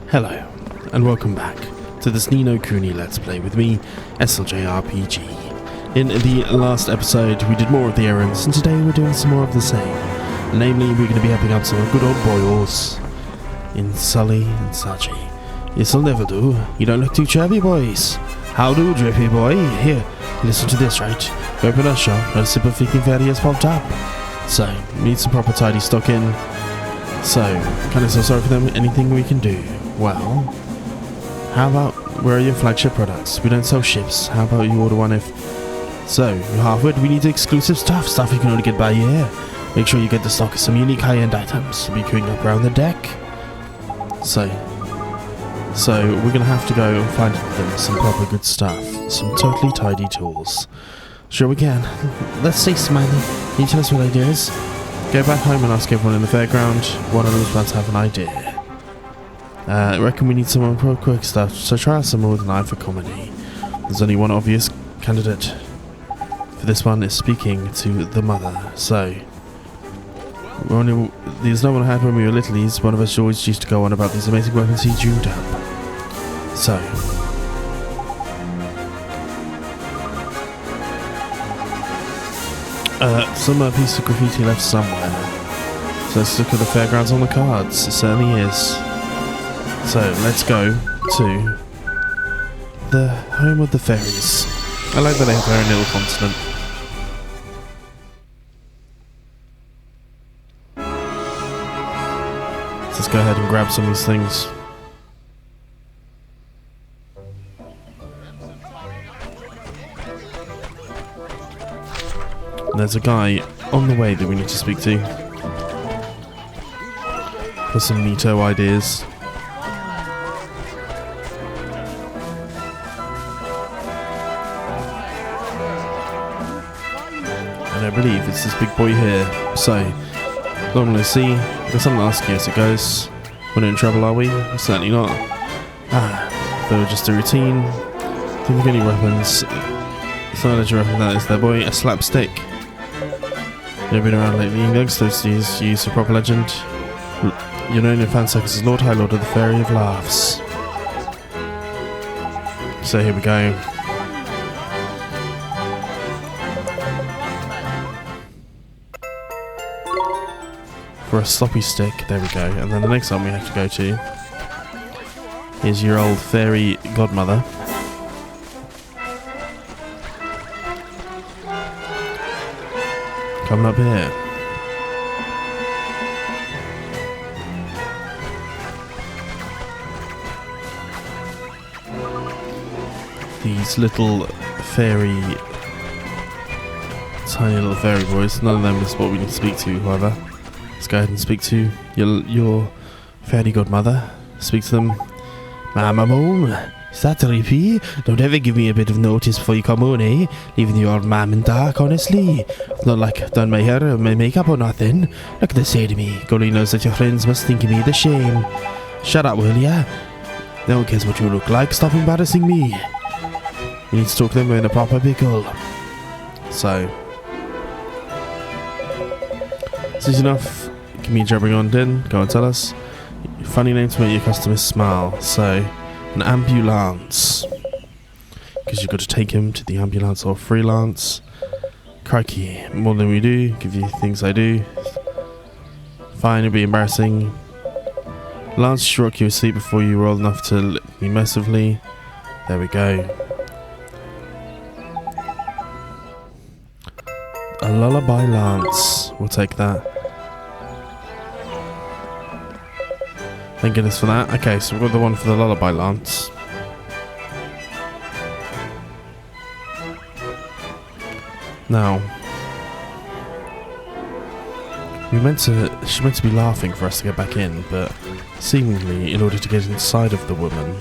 Hello, and welcome back to this Nino Kuni Let's Play with me, SLJRPG. In the last episode, we did more of the errands, and today we're doing some more of the same. Namely, we're going to be helping out some good old boys in Sully and Sachi. This'll never do. You don't look too chubby, boys. How do, Drippy boy? Here, listen to this, right? We open our shop, and a sip of freaking fatty has popped up. So, we need some proper tidy stock in. So, kind of so sorry for them. Anything we can do? Well, how about, where are your flagship products? We don't sell ships. How about you order one if... So, you're Harvard, we need exclusive stuff you can only get by here. Make sure you get the stock of some unique high-end items to be queuing up around the deck. So we're going to have to go and find them some proper good stuff. Some totally tidy tools. Sure we can. Let's see, Smiley. Can you tell us what idea is? Go back home and ask everyone in the fairground. One of them's about to have an idea. I reckon we need someone for quick stuff, so try out someone with an eye for comedy. There's only one obvious candidate for this one, is speaking to the mother. So, there's no one I had when we were littlies. One of us always used to go on about these amazing weapons he dreamed up. So, some piece of graffiti left somewhere. So let's look at the fairgrounds on the cards. It certainly is. So let's go to the home of the fairies. I like that they have their own little continent. Let's go ahead and grab some of these things. And there's a guy on the way that we need to speak to for some neato ideas. And I believe it's this big boy here. So, normally see, there's something to ask you as it goes. We're not in trouble, are we? Certainly not. They were just a routine. Think of any weapons. It's not that you reckon that is there, boy. A slapstick. You've been around lately in youngsters to use a proper legend. You're known in fan circles as Lord High Lord of the Fairy of Laughs. So here we go. For a sloppy stick, there we go. And then the next one we have to go to is your old fairy godmother. Coming up here. These little fairy, tiny little fairy boys. None of them is what we need to speak to, however. Let's go ahead and speak to your fairy godmother. Speak to them. Mum, is that Rippy? Don't ever give me a bit of notice before you come on, eh? Leaving your old mum in dark, honestly. Not like I've done my hair or my makeup or nothing. Look at they say to me. Golly knows that your friends must think of me the shame. Shut up, will ya? No one cares what you look like. Stop embarrassing me. We need to talk to them in a proper pickle. So, this is enough. Give me a jabbering on din. Go and tell us. Funny name to make your customers smile. So, an ambulance. Because you've got to take him to the ambulance or freelance. Crikey, more than we do. Give you things I do. Fine, it'll be embarrassing. Lance struck you asleep before you were old enough to lick me mercifully. There we go. A lullaby Lance. We'll take that. Thank goodness for that. Okay, so we've got the one for the lullaby Lance. Now, she's meant to be laughing for us to get back in, but seemingly in order to get inside of the woman,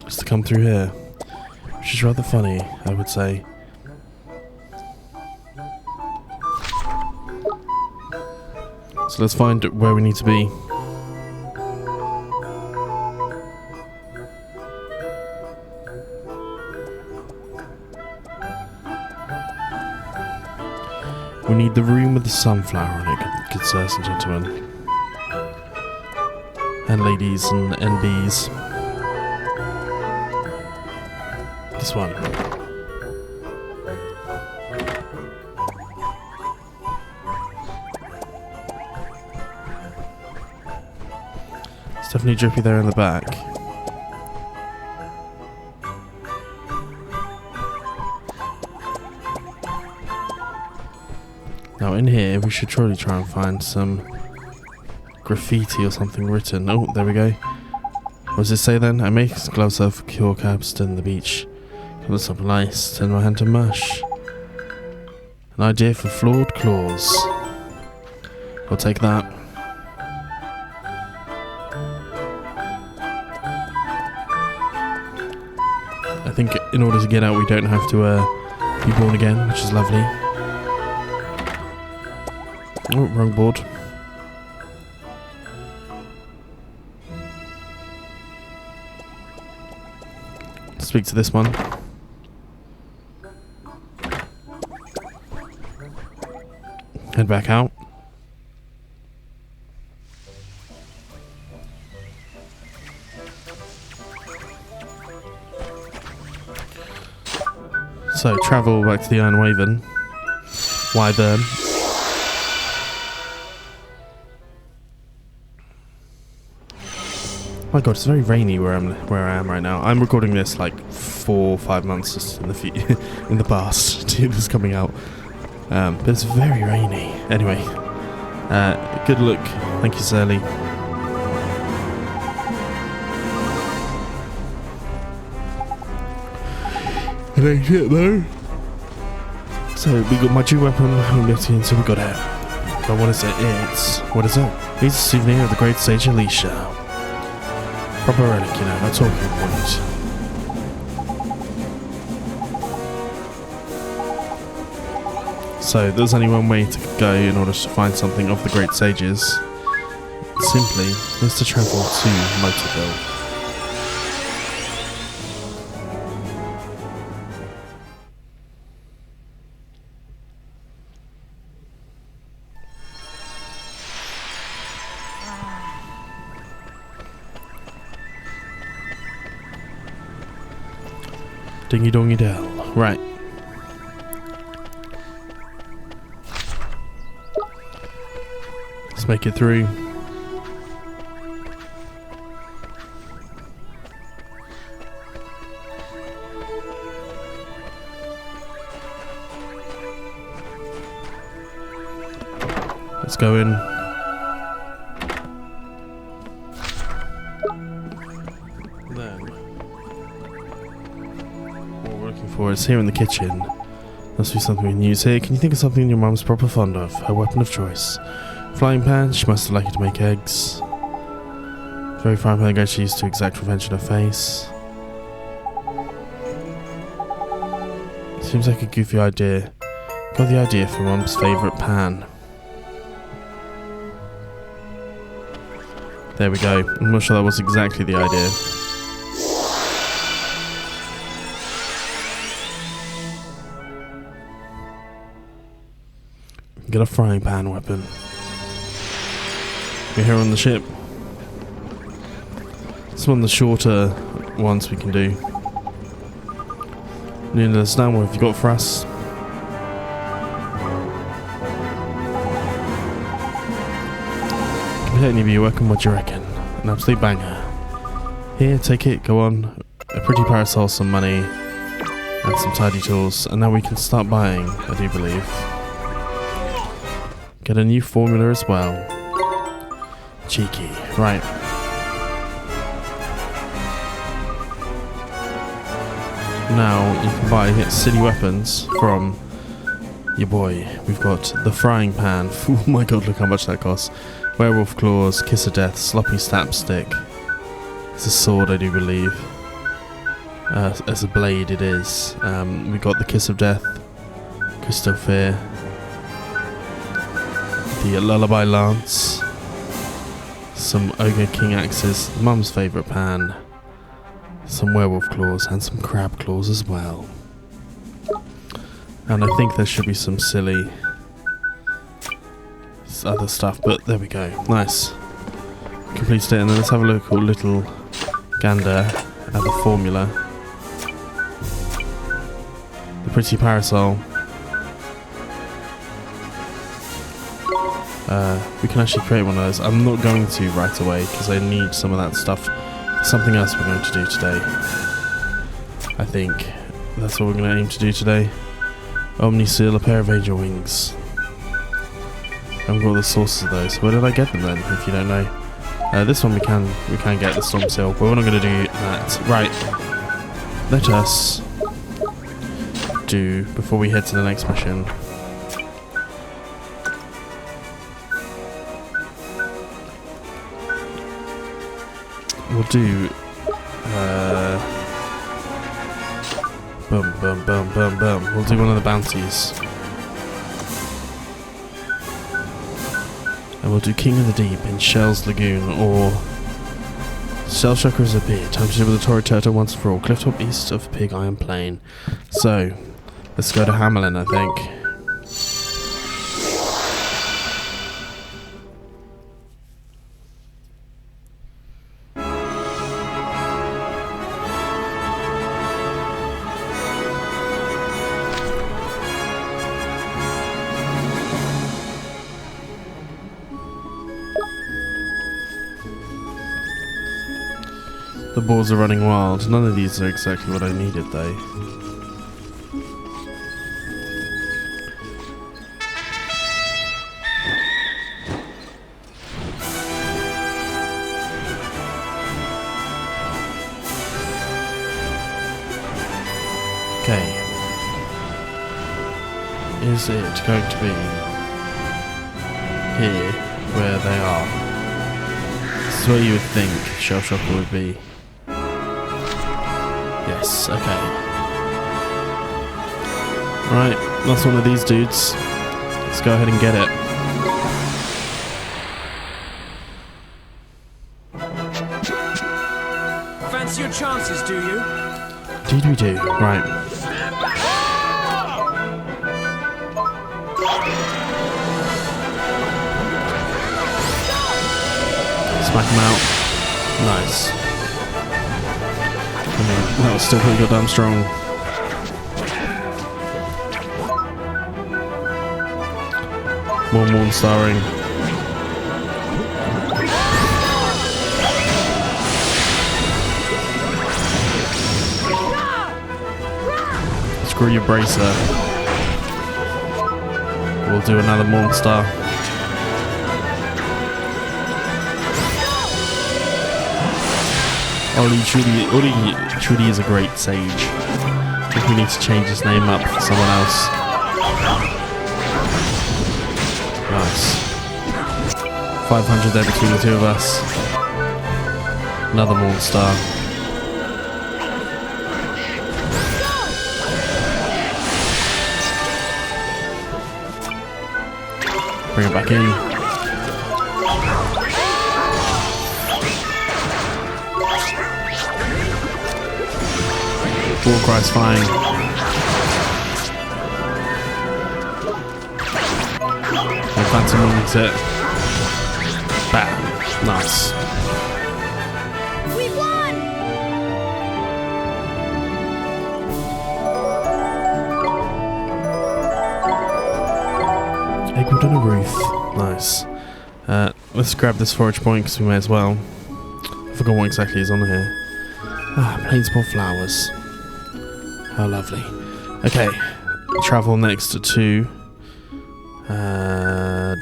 has to come through here, which is rather funny, I would say. So let's find where we need to be. We need the room with the sunflower on it, good sirs and gentlemen. And ladies and NBs. This one. It's definitely drippy there in the back. Now in here we should surely try and find some graffiti or something written. Oh, there we go. What does it say then? I make gloves of cure cabs in the beach. Cover some ice, turn my hand to mush. An idea for flawed claws. I'll take that. I think in order to get out we don't have to be born again, which is lovely. Oh, wrong board. Speak to this one. Head back out. So, travel back to the Iron Wyvern. My god, it's very rainy where I am right now. I'm recording this like 4 or 5 months in the in the past to this coming out, but it's very rainy. Anyway, good look. Thank you, Sally. It ain't shit though. So we got my true weapon. So we got it. But what is it? What is it? It's a souvenir of the Great Sage Alicia. Proper relic, you know, that's all you want. So, there's only one way to go in order to find something of the Great Sages. Simply, is to travel to Motorville. Dingy dongy dell. Right. Let's make it through. Let's go in. For us here in the kitchen. Must be something we can use here. Can you think of something your mum's proper fond of? Her weapon of choice. Frying pan, she must have liked it to make eggs. Very frying pan guy she used to exact revenge on her face. Seems like a goofy idea. Got the idea for mum's favourite pan. There we go. I'm not sure that was exactly the idea. Get a frying pan weapon. We're here on the ship. It's one of the shorter ones we can do. Need to understand what have you got for us? Completely be working, what do you reckon? An absolute banger. Here, take it, go on. A pretty parasol, some money, and some tidy tools, and now we can start buying, I do believe. Get a new formula as well. Cheeky. Right. Now you can buy silly weapons from your boy. We've got the frying pan. Oh my god, look how much that costs. Werewolf claws, kiss of death, sloppy snap stick. It's a sword, I do believe. As a blade it is. We got the kiss of death, crystal fear. The lullaby lance, some ogre king axes, mum's favourite pan, some werewolf claws and some crab claws as well. And I think there should be some silly this other stuff, but there we go. Nice. Completed it, and then let's have a look at little gander at the formula. The pretty parasol. We can actually create one of those. I'm not going to right away because I need some of that stuff for something else we're going to do today. I think that's what we're going to aim to do today. Omni seal, a pair of angel wings. I haven't got the sources of those. Where did I get them then, if you don't know? This one we can get the storm seal, but we're not going to do that. Right. Let us do, before we head to the next mission, we'll do boom, boom, boom, boom, boom. We'll do one of the bounties. And we'll do King of the Deep in Shell's Lagoon, or Shell Shocker has appeared. Time to deal with the Tory Turtle once for all. Clifftop east of Pig Iron Plain. So, let's go to Hamelin, I think. The balls are running wild. None of these are exactly what I needed, though. Okay. Is it going to be here where they are? This is where you would think Shell Shocker would be. Yes, okay. Right, that's one of these dudes. Let's go ahead and get it. Fancy your chances, do you? Indeed we do. Right. Smack him out. Nice. That was still pretty goddamn strong. More Morn starring. Screw your bracer. We'll do another Morn star. Oli truly is a great sage. I think we need to change his name up for someone else. Nice. 500 there between the two of us. Another Morn star. Bring it back in. War cry's fine. And Phantom wins it. Bam. Nice. We won! Eggwood on a roof. Nice. Let's grab this forage point because we may as well. I forgot what exactly is on here. Ah, Plainsball flowers. How lovely. Okay, travel next to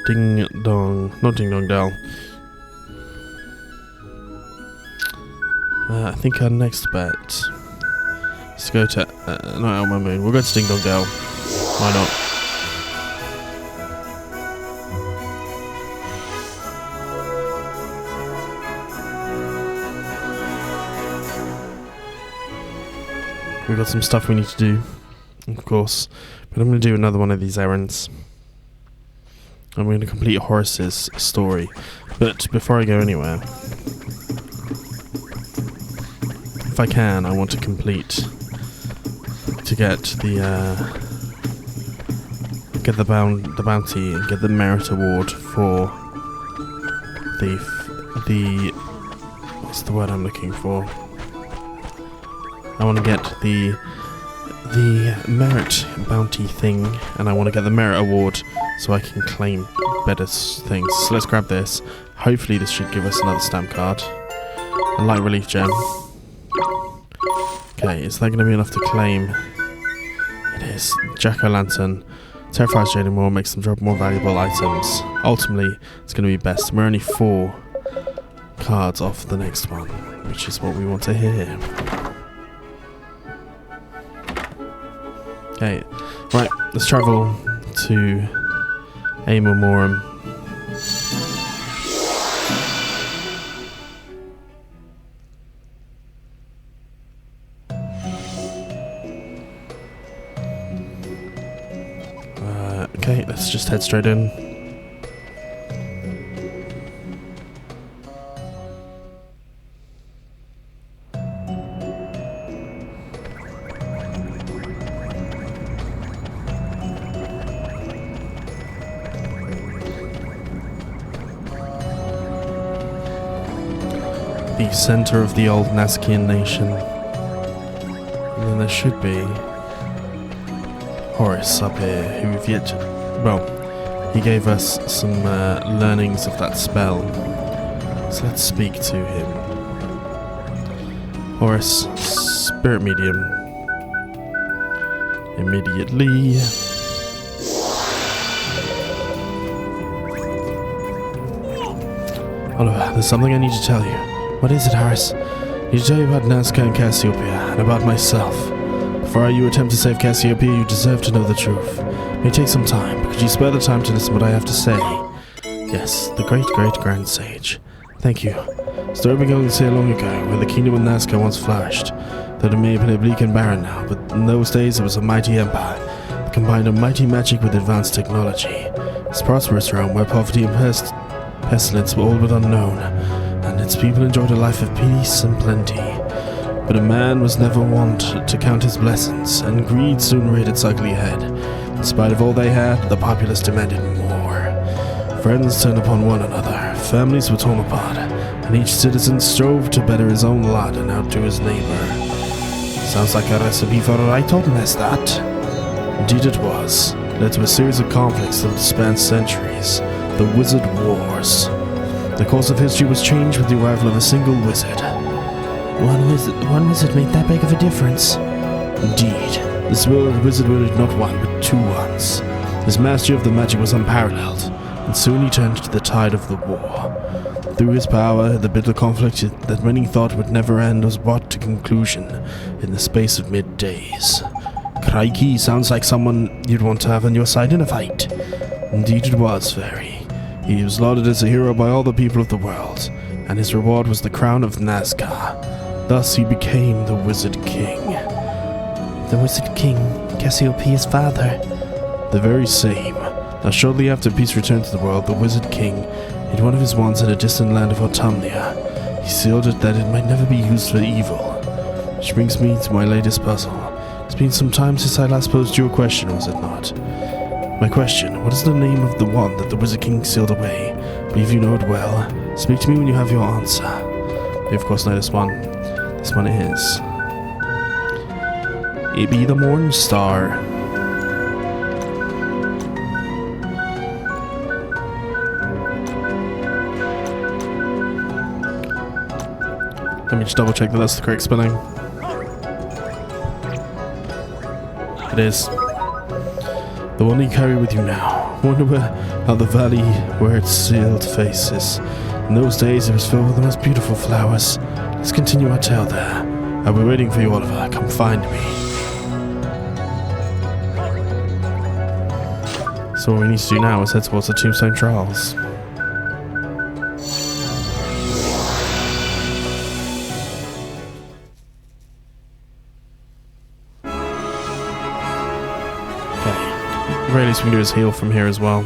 Ding Dong, not Ding Dong Dell. I think our next bet. Let's go to not Elmo Moon. We'll go to Ding Dong Dell. Why not? We've got some stuff we need to do, of course, but I'm going to do another one of these errands. I'm going to complete Horace's story, but before I go anywhere, if I can, I want to get the get the bounty and get the merit award for the what's the word I'm looking for? I want to get the merit bounty thing, and I want to get the merit award so I can claim better things. So let's grab this. Hopefully this should give us another stamp card. A light relief gem. Okay, is that going to be enough to claim? It is. Jack-o'-lantern. Terrifies Jaden more, makes them drop more valuable items. Ultimately, it's going to be best. We're only 4 cards off the next one, which is what we want to hear. Okay, right, let's travel to Amor Morum. Okay, let's just head straight in. The center of the old Nazcian nation. And then there should be Horace up here, who we've yet... Well, he gave us some learnings of that spell. So let's speak to him. Horace, spirit medium. Immediately. Oliver, there's something I need to tell you. What is it, Horace? I need to tell you about Nazca and Cassiopeia, and about myself. Before you attempt to save Cassiopeia, you deserve to know the truth. It may take some time, but could you spare the time to listen to what I have to say? Yes, the great-great-grand sage. Thank you. The story began here long ago, where the kingdom of Nazca once flourished. Though it may have been bleak and barren now, but in those days it was a mighty empire that combined a mighty magic with advanced technology. It's a prosperous realm where poverty and pestilence were all but unknown, and its people enjoyed a life of peace and plenty. But a man was never wont to count his blessings, and greed soon reared its ugly head. In spite of all they had, the populace demanded more. Friends turned upon one another, families were torn apart, and each citizen strove to better his own lot and outdo his neighbor. Sounds like a recipe for a right old mess, that. Indeed it was. It led to a series of conflicts that would span centuries. The Wizard Wars. The course of history was changed with the arrival of a single wizard. One wizard made that big of a difference. Indeed, this wizard wielded not one, but 2 wands. His mastery of the magic was unparalleled, and soon he turned the tide of the war. Through his power, the bitter conflict that many thought would never end was brought to conclusion in the space of mid-days. Crikey, sounds like someone you'd want to have on your side in a fight. Indeed it was, Fairy. He was lauded as a hero by all the people of the world, and his reward was the crown of Nazca. Thus he became the Wizard King. The Wizard King, Cassiopeia's father? The very same. Now shortly after peace returned to the world, the Wizard King hid one of his wands in a distant land of Autumnia. He sealed it that it might never be used for evil. Which brings me to my latest puzzle. It's been some time since I last posed you a question, was it not? My question, what is the name of the wand that the Wizard King sealed away? I believe you know it well. Speak to me when you have your answer. You of course know this one. This one is... It be the Morning Star. Let me just double check that that's the correct spelling. It is. The one you carry with you now. Wonder how the valley where its sealed face is. In those days it was filled with the most beautiful flowers. Let's continue our tale there. I'll be waiting for you, Oliver. Come find me. So what we need to do now is head towards the Tombstone Trials. Okay. The very least we can do is heal from here as well.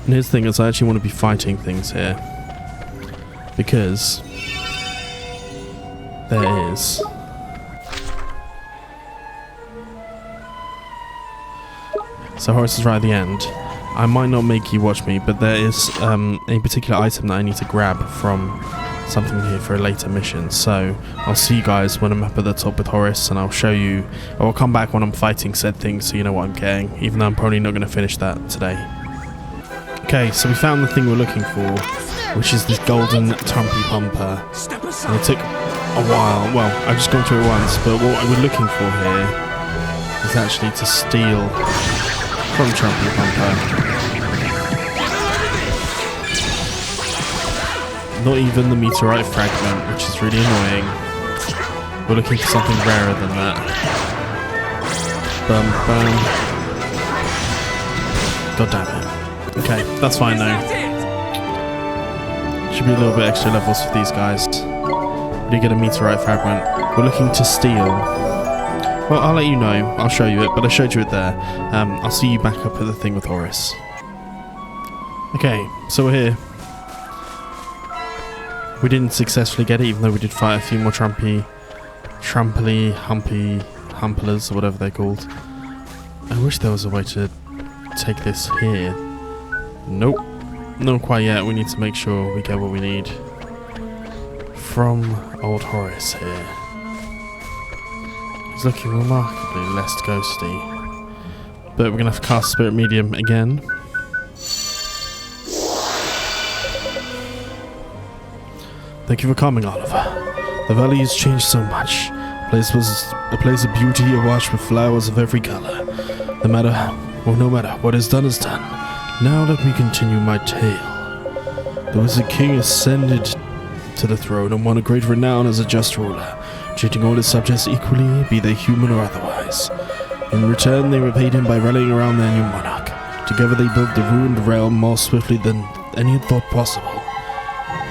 And here's the thing is I actually want to be fighting things here. Because there is So Horace is right at the end. I might not make you watch me, but there is a particular item that I need to grab from something here for a later mission. So I'll see you guys when I'm up at the top with Horace, and I'll show you, or I'll come back when I'm fighting said thing so you know what I'm getting, even though I'm probably not going to finish that today. Okay, so we found the thing we're looking for, which is this golden Trumpy Pumper. And it took a while. Well, I've just gone through it once, but what we're looking for here is actually to steal from Trumpy Pumper. Not even the meteorite fragment, which is really annoying. We're looking for something rarer than that. Bum bum. God damn it. Okay, that's fine though. Should be a little bit extra levels for these guys. We did get a meteorite fragment. We're looking to steal. Well, I'll let you know. I'll show you it, but I showed you it there. I'll see you back up at the thing with Horace. Okay, so we're here. We didn't successfully get it, even though we did fight a few more humplers, or whatever they're called. I wish there was a way to take this here. Nope. Not quite yet. We need to make sure we get what we need from old Horace here. He's looking remarkably less ghosty. But we're going to have to cast Spirit Medium again. Thank you for coming, Oliver. The valley has changed so much. The place was a place of beauty, awash with flowers of every color. No matter what is done. Now let me continue my tale. The Wizard King ascended to the throne and won a great renown as a just ruler, treating all his subjects equally, be they human or otherwise. In return, they repaid him by rallying around their new monarch. Together they built the ruined realm more swiftly than any had thought possible.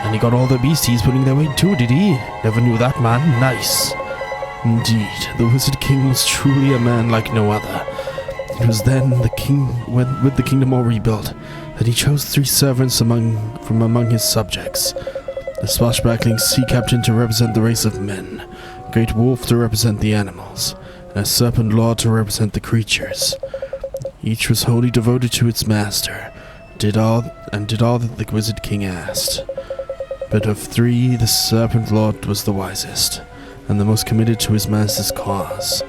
And he got all the beasties putting their weight too, did he? Never knew that man. Nice. Indeed, the Wizard King was truly a man like no other. It was then with the kingdom all rebuilt, that he chose 3 servants from among his subjects. A swashbuckling sea captain to represent the race of men, a great wolf to represent the animals, and a serpent lord to represent the creatures. Each was wholly devoted to its master, did all that the Wizard King asked. But of 3, the serpent lord was the wisest, and the most committed to his master's cause.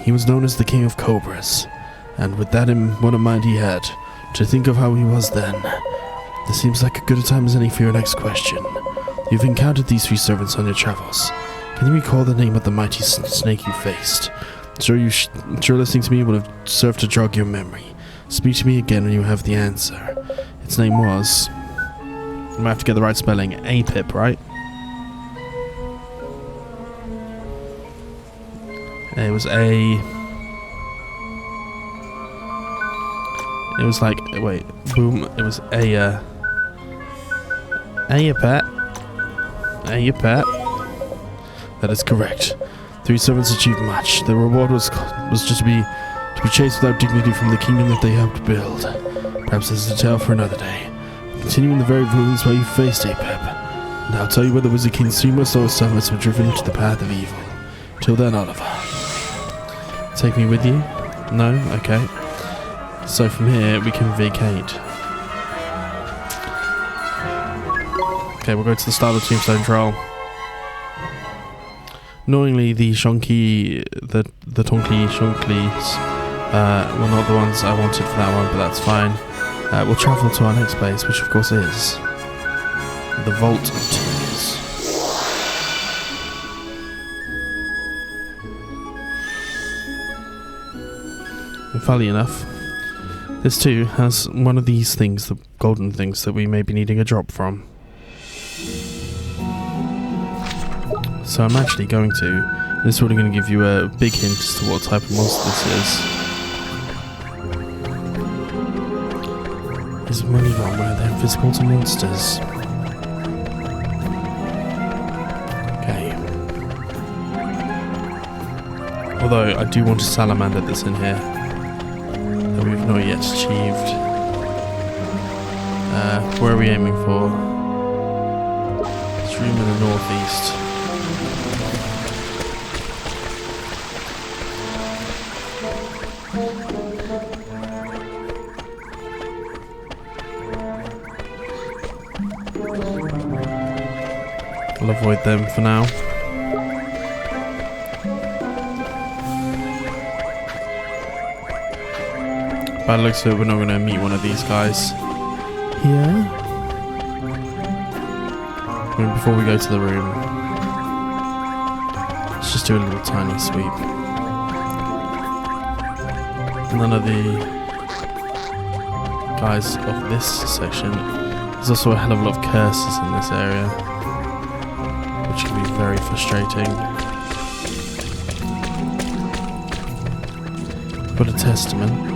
He was known as the King of Cobras, and with that what a mind he had, to think of how he was then. This seems like as good a time as any for your next question. You've encountered these 3 servants on your travels. Can you recall the name of the mighty snake you faced? Sure listening to me would have served to jog your memory. Speak to me again when you have the answer. Its name was... I might have to get the right spelling. Apip, right? It was It was like, wait, boom, it was Ayapet. That is correct. 3 servants achieved much. Their reward was just to be chased without dignity from the kingdom that they helped build. Perhaps this is a tale for another day. Continuing the very ruins where you faced Apep. And I'll tell you where the Wizard King's 3 most loyal servants were driven into the path of evil. Till then, Oliver. Take me with you? No? Okay. So from here, we can vacate. Okay, we'll go to the start of the Tombstone Troll. Annoyingly, the Tonkly Shonklies were not the ones I wanted for that one, but that's fine. We'll travel to our next place, which of course is the Vault of Tears. And funnily enough, this too has one of these things, the golden things that we may be needing a drop from. So I'm actually going to, this is really going to give you a big hint as to what type of monster this is. Is money one where they're invisible to monsters? Okay. Although I do want a salamander that's in here that we've not yet achieved. Where are we aiming for? This room in the northeast. I'll avoid them for now. By the looks of it, we're not going to meet one of these guys here. I mean, before we go to the room, let's just do a little tiny sweep. None of the guys of this section. There's also a hell of a lot of curses in this area, which can be very frustrating. But a testament.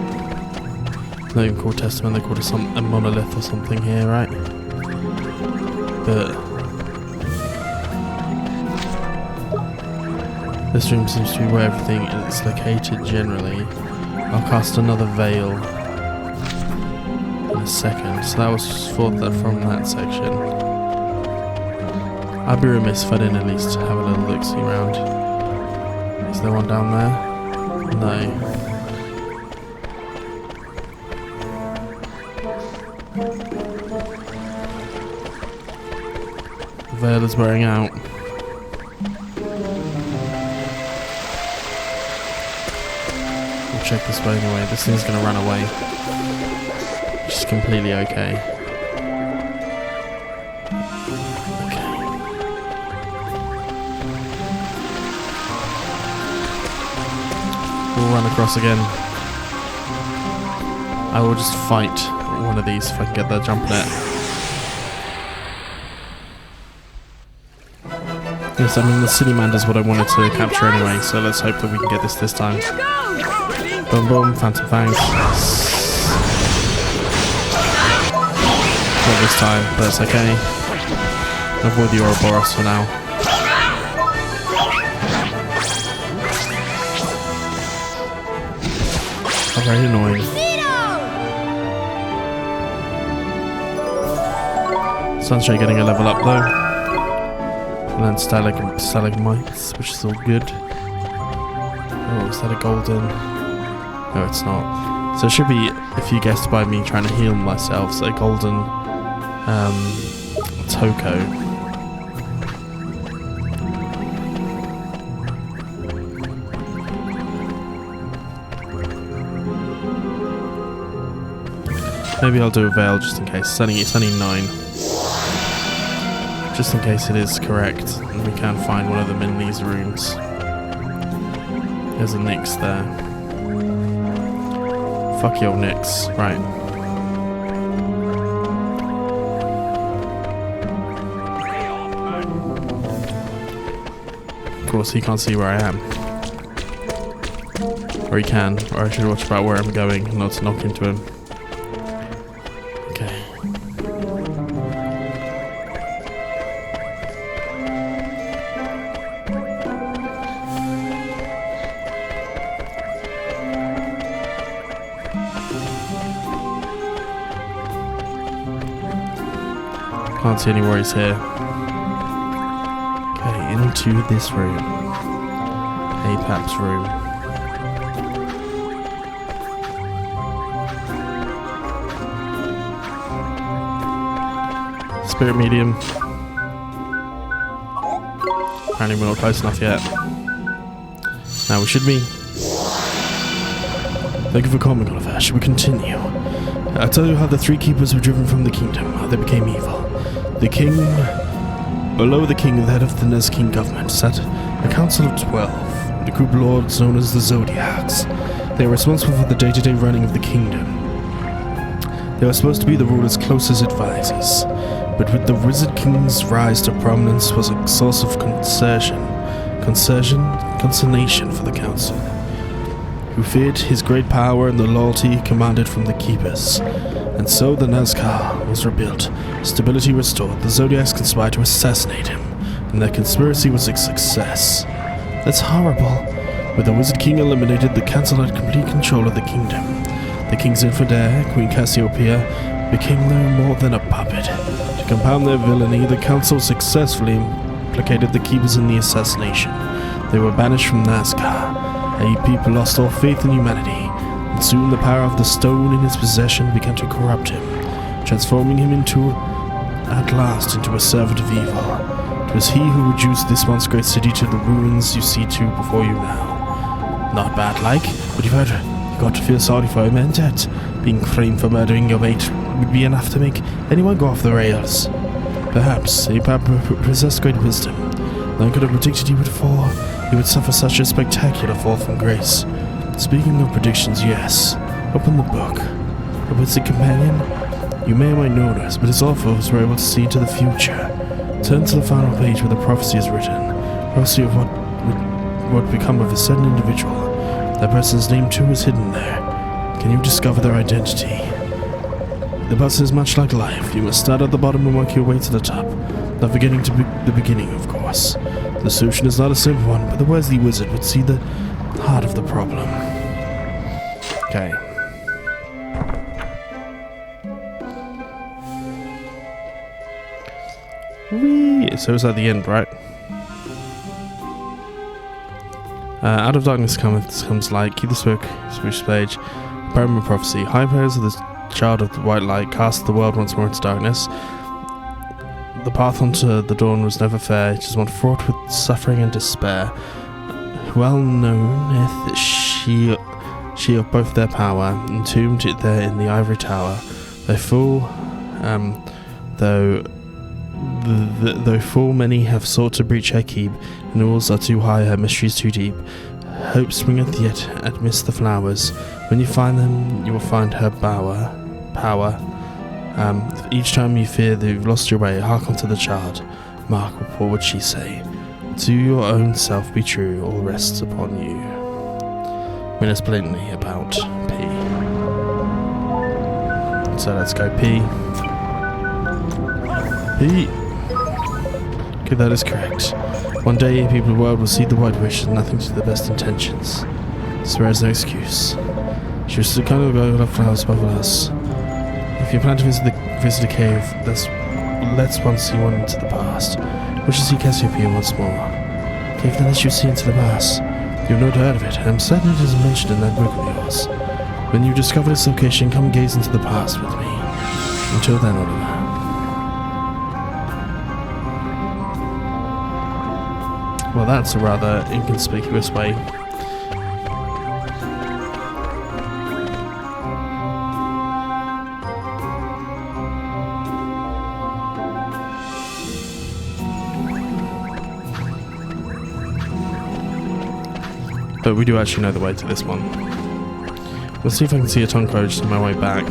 Not even called testament, they called it a monolith or something here, right? But this room seems to be where everything is located generally. I'll cast another veil in a second. So that was from that section. I'd be remiss if I didn't at least have a little look-see around. Is there one down there? No. The veil is wearing out. We'll check this way anyway. This thing's gonna run away. Which is completely okay. We'll run across again. I will just fight one of these if I can get that jump net. Yes, I mean the city man is what I wanted to capture anyway, so let's hope that we can get this time. Boom boom, phantom fangs. Not this time, but it's okay. Avoid the Ouroboros for now. Oh, very annoying. Sunshine getting a level up though. And then stalagmites, which is all good. Oh, is that a golden? No, it's not. So it should be, if you guessed by me trying to heal myself, so a golden Toko. Maybe I'll do a veil just in case. It's only 9. Just in case it is correct and we can find one of them in these rooms. There's a Nyx there. Fuck your Nyx. Right. Of course, he can't see where I am. Or he can, or I should watch about where I'm going and not to knock into him. Okay. Can't see any worries here. Okay, into this room. Apap's room. Spirit medium. Apparently we're not close enough yet. Now we should be. Thank you for coming, Oliver. Should we continue? I'll tell you how the 3 keepers were driven from the kingdom, how they became evil. The king, below the king, the head of the Nez King government, sat a council of 12, the group lords known as the Zodiacs. They were responsible for the day-to-day running of the kingdom. They were supposed to be the ruler's closest advisors, but with the Wizard King's rise to prominence was a source of consternation for the council, who feared his great power and the loyalty he commanded from the keepers. And so the Nazca was rebuilt, stability restored, the Zodiacs conspired to assassinate him, and their conspiracy was a success. That's horrible. With the Wizard King eliminated, the council had complete control of the kingdom. The king's infidel, Queen Cassiopeia, became no more than a puppet. To compound their villainy, the council successfully implicated the keepers in the assassination. They were banished from Nazca. The people lost all faith in humanity, and soon the power of the stone in his possession began to corrupt him, transforming him at last into a servant of evil. It was he who reduced this once great city to the ruins you see to before you now. Not bad like, but you got to feel sorry for him, and that being framed for murdering your mate would be enough to make anyone go off the rails. Perhaps he possessed great wisdom. None could have predicted he would fall. He would suffer such a spectacular fall from grace. Speaking of predictions, yes. Open the book. A wizard companion? You may or may know this, but his authors were able to see into the future. Turn to the final page where the prophecy is written. Prophecy of what would become of a certain individual. That person's name too is hidden there. Can you discover their identity? The bus is much like life. You must start at the bottom and work your way to the top. Not forgetting to be the beginning, of course. The solution is not a simple one, but the Wesley Wizard would see the heart of the problem. Okay. Whee! So it's at the end, right? Out of darkness comes light. Keep this book, switch page. Paranormal prophecy. High prayers of the child of the white light cast the world once more into darkness. The path onto the dawn was never fair. It is one fraught with suffering and despair. Well knowneth she of both their power, entombed there in the ivory tower. Though full many have sought to breach her keep, and walls are too high, her mysteries too deep. Hope springeth yet amidst the flowers. When you find them, you will find her power. Each time you fear that you've lost your way, hearken to the child. Mark, what would she say? To your own self be true, all rests upon you. I mean, it's blatantly about P. So let's go P. P. Okay, that is correct. One day, people of the world will see the White Witch and nothing to their best intentions. So there is no excuse. She was the kind of girl who loved flowers above us. If you plan to visit a cave, let's once see one into the past. We shall see Cassiopeia once more. Cave that lets you see into the past. You've not heard of it, and I'm certain it isn't mentioned in that book of yours. When you discover its location, come gaze into the past with me. Until then, Oliver. Well, that's a rather inconspicuous way. But we do actually know the way to this one. We'll see if I can see a tongue coach on my way back.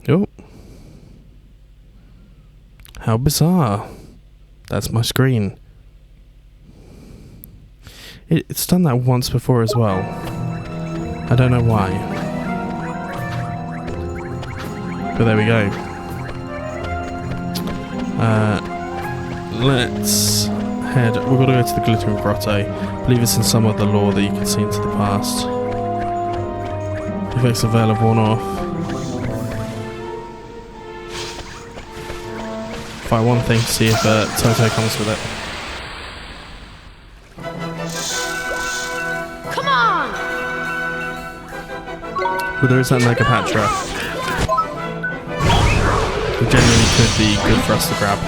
Oh. How bizarre. That's my screen. It's done that once before as well. I don't know why. But there we go. Let's head. We've got to go to the Glittering Grotto. I believe it's in some of the lore that you can see into the past. Effects of Veil have worn off. Fight one thing to see if Toto comes with it. Come on! But there is that Negapatra. It genuinely could be good for us to grab.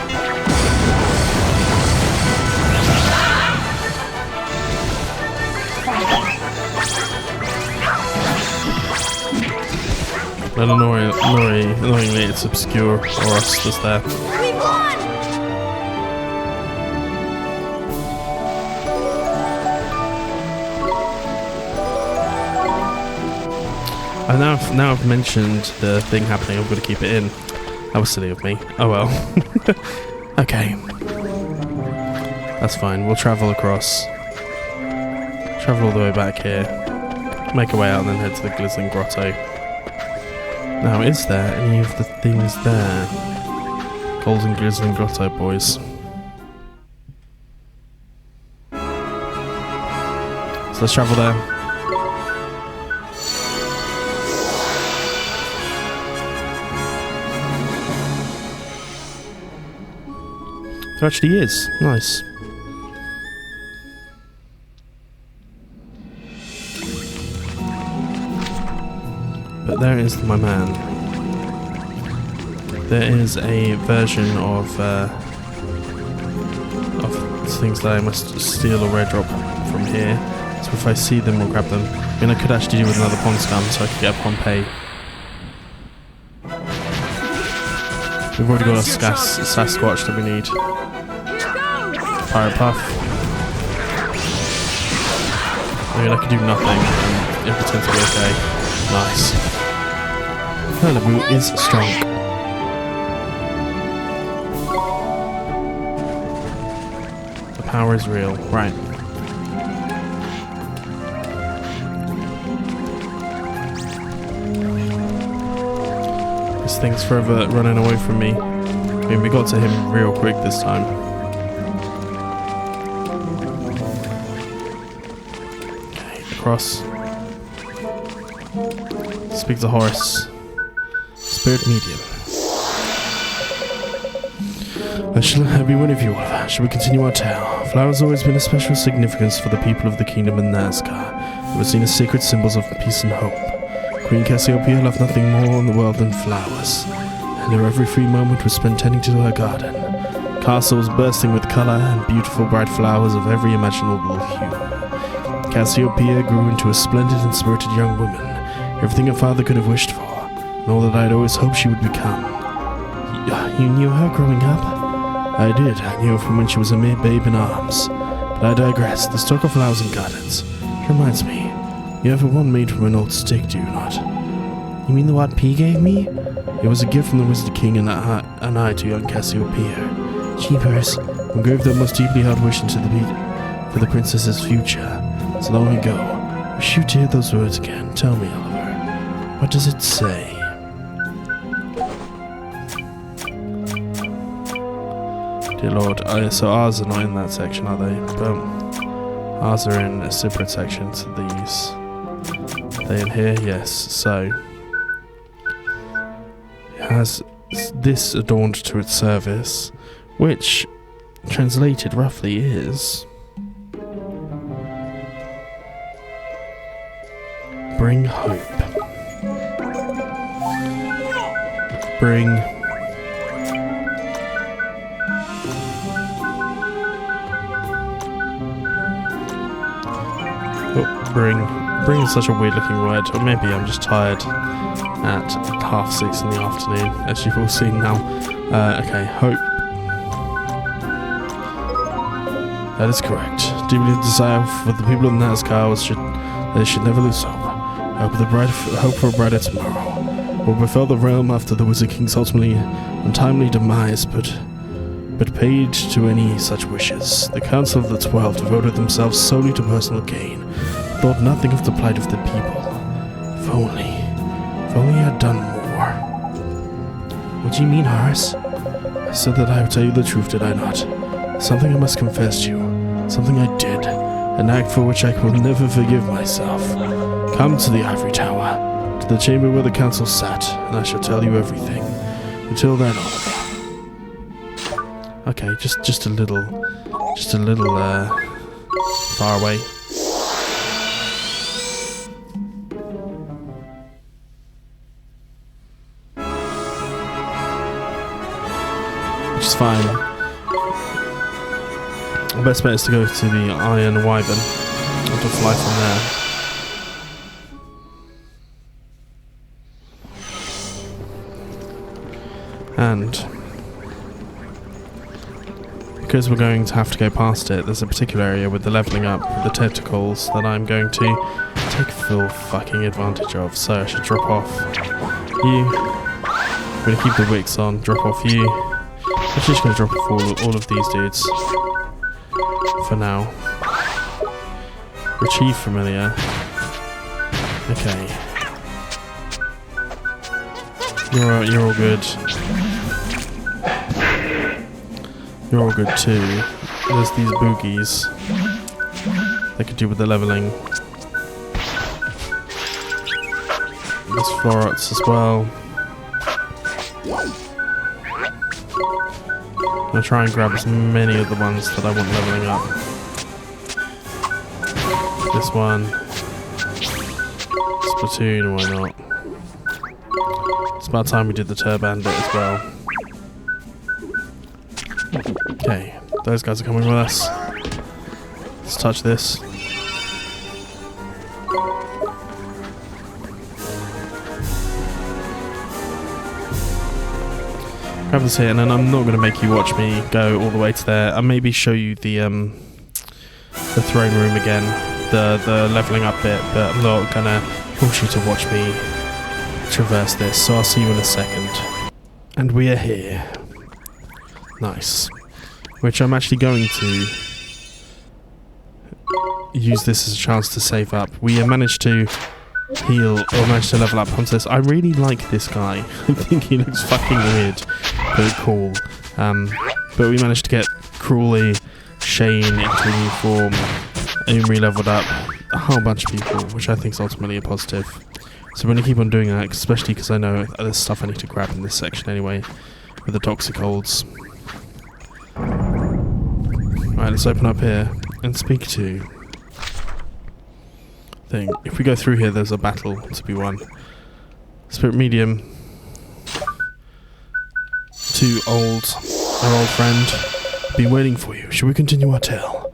But annoyingly, it's obscure Horace just there. We won! Now I've mentioned the thing happening, I'm going to keep it in. That was silly of me. Oh well. Okay. That's fine. We'll travel across. Travel all the way back here. Make our way out and then head to the Glittering Grotto. Now, is there any of the things there? Golden Glittering Grotto, boys. So let's travel there. There actually is. Nice. But there is my man. There is a version of things that I must steal or airdrop from here. So if I see them, we'll grab them. I mean, I could actually do with another pond scum, so I could get a Pompeii. We've already got a Sasquatch that we need. Pirate Puff. I mean, I could do nothing, and everything's going to be okay. Nice. Malibu is strong. The power is real. Right. This thing's forever running away from me. I mean, we got to him real quick this time. Okay, across. Speak to Horace. Spirit medium. I shall be one of you, Oliver. Shall we continue our tale? Flowers have always been a special significance for the people of the kingdom of Nazca. They were seen as sacred symbols of peace and hope. Queen Cassiopeia loved nothing more in the world than flowers, and her every free moment was spent tending to her garden. Castles bursting with colour and beautiful bright flowers of every imaginable hue. Cassiopeia grew into a splendid and spirited young woman, everything her father could have wished for, and all that I had always hoped she would become. You knew her growing up? I did. I knew her from when she was a mere babe in arms. But I digress. The stock of flowers and gardens. It reminds me. You have one made from an old stick, do you not? You mean the one P gave me? It was a gift from the Wizard King and I to young Cassiopeia. Jeepers, engraved that most deeply held wish into for the princess's future. So long ago. Wish you to hear those words again. Tell me, Oliver. What does it say? Dear Lord, so R's are not in that section, are they? Boom. R's are in a separate section to these. Are they in here? Yes. So it has this adorned to its service, which translated roughly is bring hope. Bring Bring is such a weird looking word, or maybe I'm just tired at 6:30 in the afternoon, as you've all seen now. Okay, hope. That is correct. Deeply desire for the people of Nazca they should never lose hope. Hope for a brighter tomorrow. What befell the realm after the Wizard King's ultimately untimely demise, but paid to any such wishes. The Council of the 12 devoted themselves solely to personal gain, thought nothing of the plight of the people. If only I had done more. What do you mean, Horace? I said that I would tell you the truth, did I not? Something I must confess to you. Something I did. An act for which I will never forgive myself. Come to the Ivory Tower, to the chamber where the council sat, and I shall tell you everything. Until then, Oliver. Okay, just a little far away. Which is fine. The best bet is to go to the Iron Wyvern and to fly from there. And because we're going to have to go past it, there's a particular area with the levelling up, with the tentacles, that I'm going to take full fucking advantage of. So I should drop off you. I'm going to keep the wicks on, drop off you. I'm just going to drop off all of these dudes for now. Retrieve familiar. Okay. You're all good. You're all good too. There's these boogies. They could do with the leveling. There's Florots as well. I'm gonna try and grab as many of the ones that I want leveling up. This one. Splatoon, why not? It's about time we did the Turbandit as well. Okay, those guys are coming with us. Let's touch this. Grab this here, and then I'm not going to make you watch me go all the way to there. I'll maybe show you the throne room again, the leveling up bit, but I'm not going to force you to watch me traverse this, so I'll see you in a second. And we are here. Nice. Which I'm actually going to use this as a chance to save up. We have managed to heal, or managed to level up onto this. I really like this guy. I think he looks fucking weird, but cool. But we managed to get Cruelly, Shane into a new form, and re-leveled up a whole bunch of people, which I think is ultimately a positive. So I'm going to keep on doing that, especially because I know there's stuff I need to grab in this section anyway, with the toxic holds. Right, let's open up here and speak to thing. If we go through here, there's a battle to be won. Spirit medium. Our old friend. Been waiting for you. Shall we continue our tale?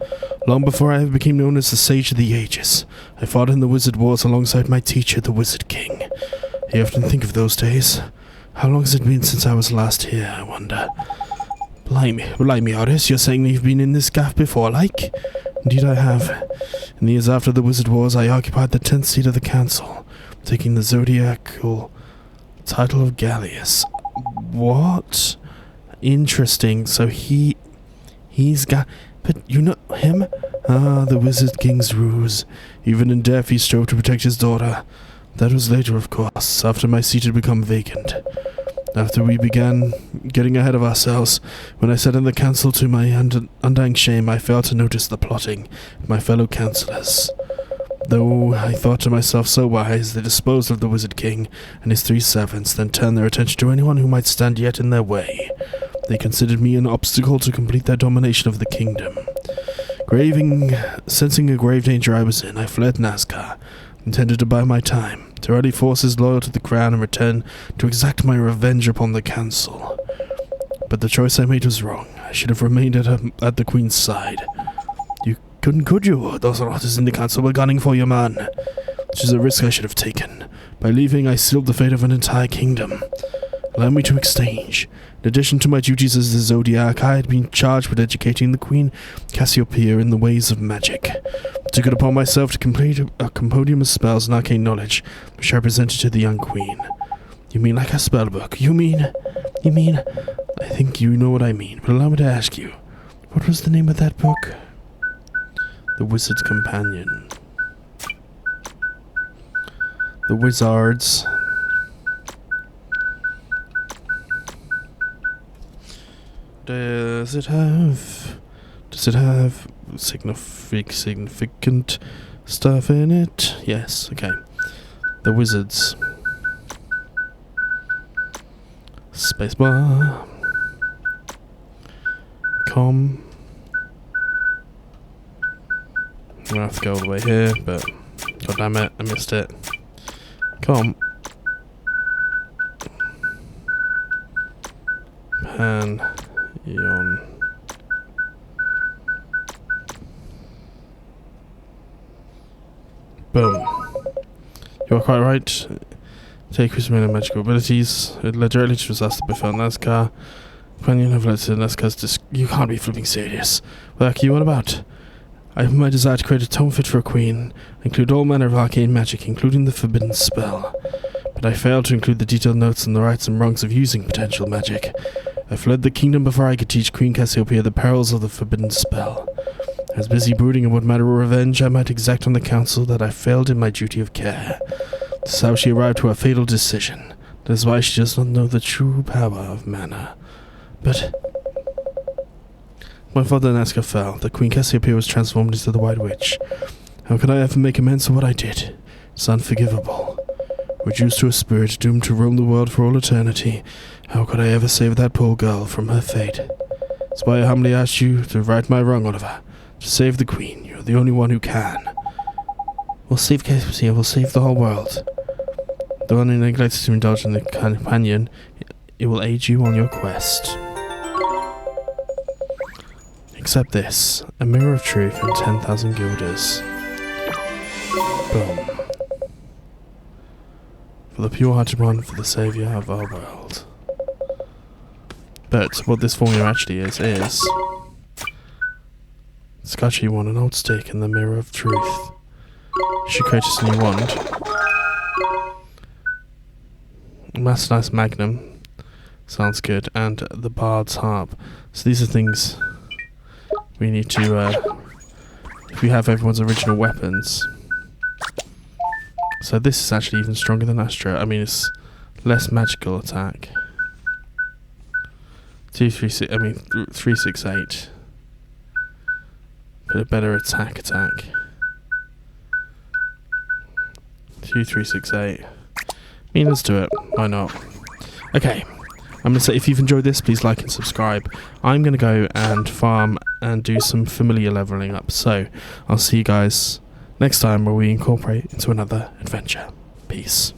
Long before I ever became known as the Sage of the Ages, I fought in the Wizard Wars alongside my teacher, the Wizard King. I often think of those days. How long has it been since I was last here, I wonder? Blimey, Horace, you're saying you've been in this gaff before, like? Indeed I have. In the years after the Wizard Wars, I occupied the 10th seat of the council, taking the zodiacal title of Gallius. What? Interesting. So he's got... But you know him? Ah, the Wizard King's ruse. Even in death he strove to protect his daughter. That was later, of course, after my seat had become vacant. After we began getting ahead of ourselves, when I sat in the council to my undying shame, I failed to notice the plotting of my fellow councillors. Though I thought to myself so wise, they disposed of the Wizard King and his 3 servants, then turned their attention to anyone who might stand yet in their way. They considered me an obstacle to complete their domination of the kingdom. Sensing a grave danger I was in, I fled Nazca, intended to buy my time, to rally forces loyal to the crown and return to exact my revenge upon the council. But the choice I made was wrong. I should have remained at the Queen's side. You couldn't, could you? Those rotters in the council were gunning for you, man. Which is a risk I should have taken. By leaving, I sealed the fate of an entire kingdom. Allow me to exchange. In addition to my duties as the Zodiac, I had been charged with educating the Queen Cassiopeia in the ways of magic. I took it upon myself to complete a compendium of spells and arcane knowledge, which I presented to the young Queen. You mean like a spellbook? You mean... I think you know what I mean, but allow me to ask you, what was the name of that book? The Wizard's Companion. The Wizards... Does it have significant stuff in it? Yes, okay. The Wizards. Spacebar. Com. I'm gonna have to go all the way here, but god damn it, I missed it. Com. Pan. Eon. Boom. You are quite right. Take his many magical abilities. It led directly to disaster befell Nazca. Companion have led to Nazca's You can't be flipping serious. What are you on about? I have my desire to create a tome fit for a queen, include all manner of arcane magic, including the forbidden spell. But I failed to include the detailed notes on the rights and wrongs of using potential magic. I fled the kingdom before I could teach Queen Cassiopeia the perils of the forbidden spell. I was busy brooding on what manner of revenge I might exact on the council that I failed in my duty of care. This is how she arrived to her fatal decision. That is why she does not know the true power of mana. But... my father Nazca fell. The Queen Cassiopeia was transformed into the White Witch. How could I ever make amends for what I did? It's unforgivable. Reduced to a spirit doomed to roam the world for all eternity, how could I ever save that poor girl from her fate? That's why I humbly ask you to right my wrong, Oliver. To save the Queen. You're the only one who can. We'll save Cassiopeia, we'll save the whole world. The one who neglects to indulge in the companion, it will aid you on your quest. accept this. A mirror of truth and 10,000 guilders. Boom. For the pure-hearted one, for the saviour of our world. But what this formula actually is Scotchy won an old stick and the mirror of truth. She purchased a new wand. Master Nice Magnum. Sounds good. And the Bard's Harp. So these are things we need to, if we have everyone's original weapons. So this is actually even stronger than Astra. I mean, it's less magical attack. 368. But a better attack. 2368. I mean, let's do it. Why not? Okay. I'm going to say, if you've enjoyed this, please like and subscribe. I'm going to go and farm and do some familiar leveling up. So, I'll see you guys next time where we incorporate into another adventure. Peace.